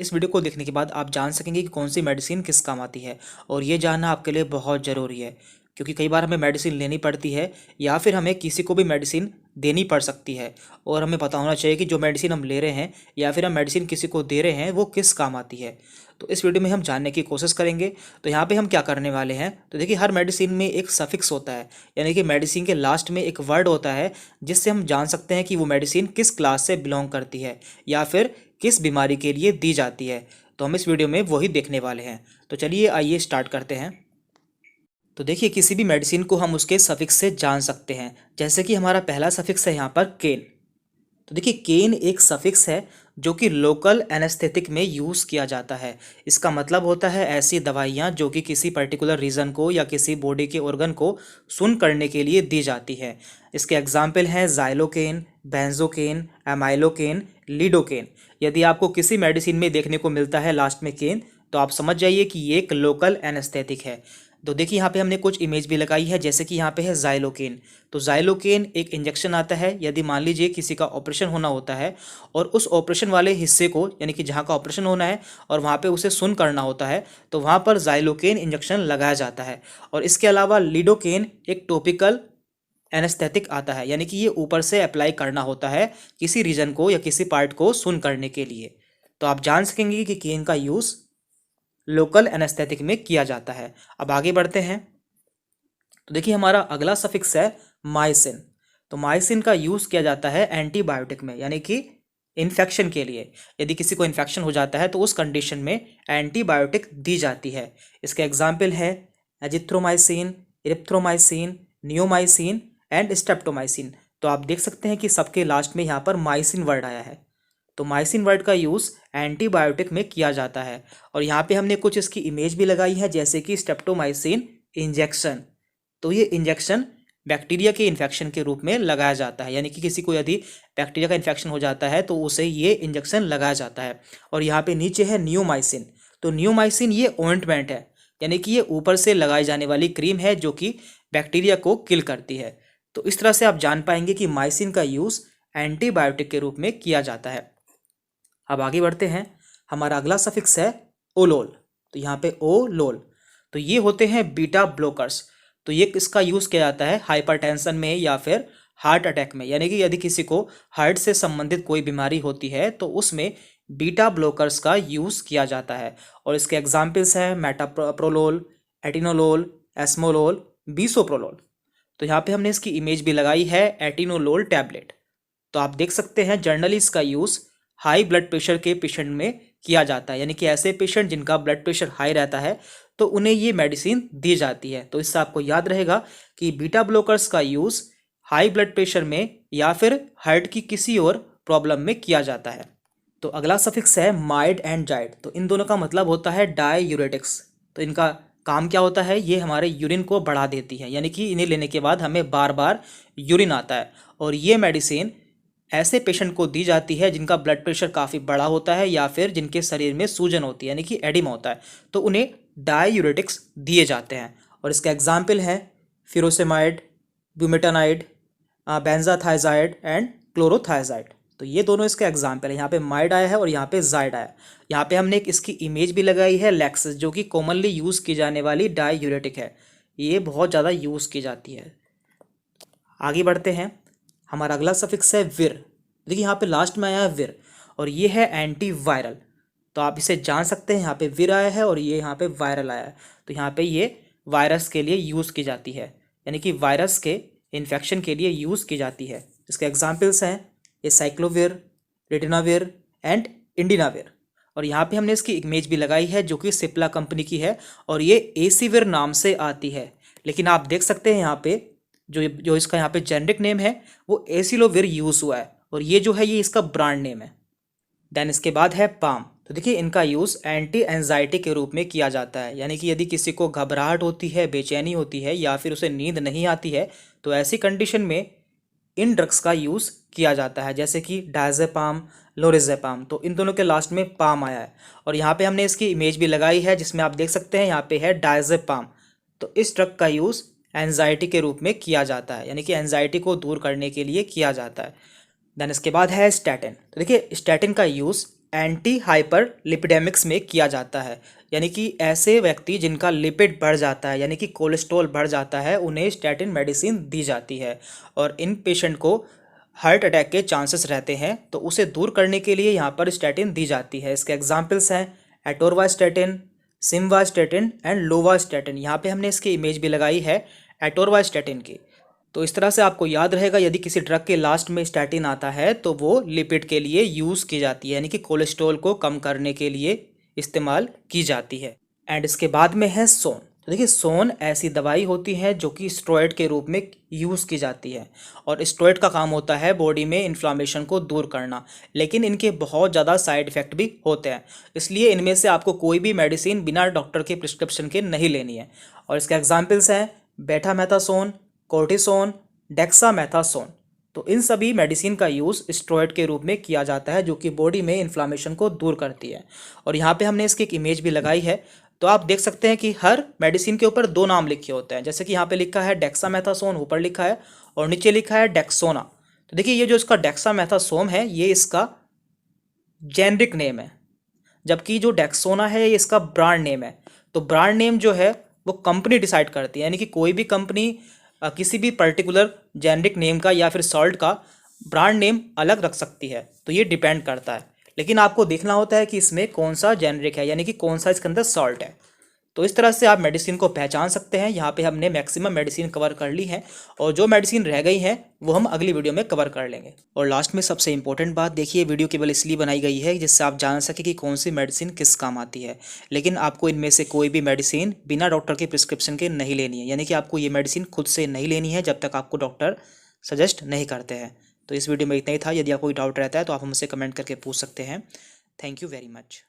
इस वीडियो को देखने के बाद आप जान सकेंगे कि कौन सी मेडिसिन किस काम आती है और ये जानना आपके लिए बहुत ज़रूरी है, क्योंकि कई बार हमें मेडिसिन लेनी पड़ती है या फिर हमें किसी को भी मेडिसिन देनी पड़ सकती है और हमें पता होना चाहिए कि जो मेडिसिन हम ले रहे हैं या फिर हम मेडिसिन किसी को दे रहे हैं वो किस काम आती है। तो इस वीडियो में हम जानने की कोशिश करेंगे। तो यहाँ पे हम क्या करने वाले हैं, तो देखिए हर मेडिसिन में एक सफिक्स होता है, यानी कि मेडिसिन के लास्ट में एक वर्ड होता है जिससे हम जान सकते हैं कि वो मेडिसिन किस क्लास से बिलोंग करती है या फिर किस बीमारी के लिए दी जाती है। तो हम इस वीडियो में वही देखने वाले हैं। तो चलिए आइए स्टार्ट करते हैं। तो देखिए किसी भी मेडिसिन को हम उसके सफिक्स से जान सकते हैं। जैसे कि हमारा पहला सफिक्स है यहाँ पर केन। तो देखिए केन एक सफिक्स है जो कि लोकल एनेस्थेटिक में यूज़ किया जाता है। इसका मतलब होता है ऐसी दवाइयाँ जो कि किसी पर्टिकुलर रीजन को या किसी बॉडी के ऑर्गन को सुन करने के लिए दी जाती है। इसके एग्जाम्पल हैं जाइलोकेन, बेंजोकेन, एमाइलोकेन, लीडोकेन। यदि आपको किसी मेडिसिन में देखने को मिलता है लास्ट में केन, तो आप समझ जाइए कि ये एक लोकल एनेस्थेटिक है। तो देखिए यहाँ पे हमने कुछ इमेज भी लगाई है, जैसे कि यहाँ पे है जाइलोकेन। तो जाइलोकेन एक इंजेक्शन आता है यदि मान लीजिए किसी का ऑपरेशन होना होता है और उस ऑपरेशन वाले हिस्से को, यानी कि जहाँ का ऑपरेशन होना है और वहाँ पे उसे सुन करना होता है, तो वहाँ पर जाइलोकेन इंजेक्शन लगाया जाता है। और इसके अलावा लिडोकेन एक टॉपिकल एनेस्थेटिक आता है, यानी कि ये ऊपर से अप्लाई करना होता है किसी रीजन को या किसी पार्ट को सुन करने के लिए। तो आप जान सकेंगे कि केन का यूज़ लोकल एनेस्थेटिक में किया जाता है। अब आगे बढ़ते हैं। तो देखिए हमारा अगला सफिक्स है माइसिन। तो माइसिन का यूज़ किया जाता है एंटीबायोटिक में, यानी कि इन्फेक्शन के लिए। यदि किसी को इन्फेक्शन हो जाता है तो उस कंडीशन में एंटीबायोटिक दी जाती है। इसके एग्जाम्पल है azithromycin, erythromycin, neomycin and streptomycin. तो आप देख सकते हैं कि सबके लास्ट में यहाँ पर माइसिन वर्ड आया है। तो माइसिन वर्ड का यूज़ एंटीबायोटिक में किया जाता है। और यहाँ पे हमने कुछ इसकी इमेज भी लगाई है, जैसे कि स्ट्रेप्टोमाइसिन इंजेक्शन। तो ये इंजेक्शन बैक्टीरिया के इन्फेक्शन के रूप में लगाया जाता है, यानी कि किसी को यदि बैक्टीरिया का इन्फेक्शन हो जाता है तो उसे ये इंजेक्शन लगाया जाता है। और यहाँ पे नीचे है नियोमाइसिन। तो नियोमाइसिन ये ऑइंटमेंट है, यानी कि ये ऊपर से लगाई जाने वाली क्रीम है जो कि बैक्टीरिया को किल करती है। तो इस तरह से आप जान पाएंगे कि माइसिन का यूज़ एंटीबायोटिक के रूप में किया जाता है। अब आगे बढ़ते हैं। हमारा अगला सफिक्स है ओलोल। तो यहाँ पे ओ लोल। तो ये होते हैं बीटा ब्लॉकर्स। तो ये इसका यूज़ किया जाता है हाइपरटेंशन में या फिर हार्ट अटैक में, यानी कि यदि किसी को हार्ट से संबंधित कोई बीमारी होती है तो उसमें बीटा ब्लॉकर्स का यूज़ किया जाता है। और इसके एग्जाम्पल्स हैं मेटाप्रोलोल, एटिनोलोल, एस्मोलोल, बीसोप्रोलोल। तो यहाँ पे हमने इसकी इमेज भी लगाई है, एटिनोलोल टैबलेट। तो आप देख सकते हैं जनरली इसका यूज़ हाई ब्लड प्रेशर के पेशेंट में किया जाता है, यानी कि ऐसे पेशेंट जिनका ब्लड प्रेशर हाई रहता है तो उन्हें ये मेडिसिन दी जाती है। तो इससे आपको याद रहेगा कि बीटा ब्लॉकर्स का यूज़ हाई ब्लड प्रेशर में या फिर हार्ट की किसी और प्रॉब्लम में किया जाता है। तो अगला सफिक्स है माइड एंड जाइड। तो इन दोनों का मतलब होता है डाययूरेटिक्स। तो इनका काम क्या होता है, ये हमारे यूरिन को बढ़ा देती है, यानी कि इन्हें लेने के बाद हमें बार बार यूरिन आता है। और ये मेडिसिन ऐसे पेशेंट को दी जाती है जिनका ब्लड प्रेशर काफ़ी बड़ा होता है या फिर जिनके शरीर में सूजन होती है, यानी कि एडिमा होता है, तो उन्हें डाययूरेटिक्स दिए जाते हैं। और इसका एग्जाम्पल है फिरोसेमाइड, ब्यूमेटानाइड, बेंजाथाइजाइड एंड क्लोरोथाइजाइड। तो ये दोनों इसके एग्जाम्पल है। यहाँ पे माइड आया है और यहाँ पे जाइड आया है। यहाँ पे हमने एक इसकी इमेज भी लगाई है, लैक्सिस, जो कि कॉमनली यूज़ की जाने वाली डाययूरेटिक है। ये बहुत ज़्यादा यूज़ की जाती है। आगे बढ़ते हैं। हमारा अगला सफिक्स है विर। देखिए यहाँ पे लास्ट में आया है विर और ये है एंटी वायरल। तो आप इसे जान सकते हैं, यहाँ पे विर आया है और ये यहाँ पे वायरल आया है। तो यहाँ पे ये वायरस के लिए यूज़ की जाती है, यानी कि वायरस के इन्फेक्शन के लिए यूज़ की जाती है। इसके एग्जाम्पल्स हैं ये साइक्लोविर, रिटिनाविर एंड इंडिनाविर। और यहाँ पे हमने इसकी इमेज भी लगाई है जो कि सिप्ला कंपनी की है और ये एसीविर नाम से आती है। लेकिन आप देख सकते हैं यहाँ पे जो इसका यहाँ पे जेनरिक नेम है वो एसिलोविर यूज़ हुआ है और ये जो है ये इसका ब्रांड नेम है। देन इसके बाद है पाम। तो देखिए इनका यूज़ एंटी एंजाइटी के रूप में किया जाता है, यानी कि यदि किसी को घबराहट होती है, बेचैनी होती है या फिर उसे नींद नहीं आती है तो ऐसी कंडीशन में इन ड्रग्स का यूज़ किया जाता है, जैसे कि डायजेपाम, लोरिजेपाम। तो इन दोनों के लास्ट में पाम आया है और यहाँ पे हमने इसकी इमेज भी लगाई है जिसमें आप देख सकते हैं यहाँ पे है डायजेपाम। तो इस ड्रग का यूज़ एंजाइटी के रूप में किया जाता है, यानी कि एंजाइटी को दूर करने के लिए किया जाता है। देन इसके बाद है स्टैटिन। तो देखिए स्टैटिन का यूज़ एंटी हाइपरलिपिडेमिक्स में किया जाता है। यानी कि ऐसे व्यक्ति जिनका लिपिड बढ़ जाता है यानी कि कोलेस्ट्रॉल बढ़ जाता है उन्हें स्टैटिन मेडिसिन दी जाती है। और इन पेशेंट को हार्ट अटैक के चांसेस रहते हैं, तो उसे दूर करने के लिए यहाँ पर स्टैटिन दी जाती है। इसके एग्जाम्पल्स हैं एटोरवास्टैटिन, सिम्वास्टैटिन एंड लोवास्टैटिन। यहाँ पे हमने इसकी इमेज भी लगाई है एटोरवास्टैटिन की। तो इस तरह से आपको याद रहेगा, यदि किसी ड्रग के लास्ट में स्टैटिन आता है तो वो लिपिड के लिए यूज़ की जाती है, यानी कि कोलेस्ट्रॉल को कम करने के लिए इस्तेमाल की जाती है। एंड इसके बाद में है सोन। तो देखिए, सोन ऐसी दवाई होती है जो कि स्टेरॉइड के रूप में यूज़ की जाती है, और स्टेरॉइड का काम होता है बॉडी में इन्फ्लामेशन को दूर करना। लेकिन इनके बहुत ज़्यादा साइड इफ़ेक्ट भी होते हैं, इसलिए इनमें से आपको कोई भी मेडिसिन बिना डॉक्टर के प्रिस्क्रिप्शन के नहीं लेनी है। और इसके एग्जाम्पल्स हैं बेटामेथासोन, कोर्टिसोन, डेक्सामेथासोन। तो इन सभी मेडिसिन का यूज़ स्टेरॉइड के रूप में किया जाता है जो कि बॉडी में इन्फ्लामेशन को दूर करती है। और यहाँ पे हमने इसकी एक इमेज भी लगाई है, तो आप देख सकते हैं कि हर मेडिसिन के ऊपर दो नाम लिखे होते हैं। जैसे कि यहाँ पे लिखा है डेक्सामेथासोन, ऊपर लिखा है, और नीचे लिखा है डेक्सोना। तो देखिए, ये जो इसका डेक्सामेथासोन है ये इसका जेनरिक नेम है, जबकि जो डेक्सोना है ये इसका ब्रांड नेम है। तो ब्रांड नेम जो है वो कंपनी डिसाइड करती है, यानी कि कोई भी कंपनी किसी भी पर्टिकुलर जेनरिक नेम का या फिर सॉल्ट का ब्रांड नेम अलग रख सकती है, तो ये डिपेंड करता है। लेकिन आपको देखना होता है कि इसमें कौन सा जेनरिक है, यानी कि कौन सा इसके अंदर सॉल्ट है। तो इस तरह से आप मेडिसिन को पहचान सकते हैं। यहाँ पे हमने मैक्सिमम मेडिसिन कवर कर ली है, और जो मेडिसिन रह गई हैं वो हम अगली वीडियो में कवर कर लेंगे। और लास्ट में सबसे इंपॉर्टेंट बात, देखिए वीडियो केवल इसलिए बनाई गई है जिससे आप जान सके कि कौन सी मेडिसिन किस काम आती है। लेकिन आपको इनमें से कोई भी मेडिसिन बिना डॉक्टर के प्रिस्क्रिप्शन के नहीं लेनी है, यानी कि आपको ये मेडिसिन खुद से नहीं लेनी है जब तक आपको डॉक्टर सजेस्ट नहीं करते हैं। तो इस वीडियो में इतना ही था। यदि आपको कोई डाउट रहता है तो आप हमसे कमेंट करके पूछ सकते हैं। Thank you very much.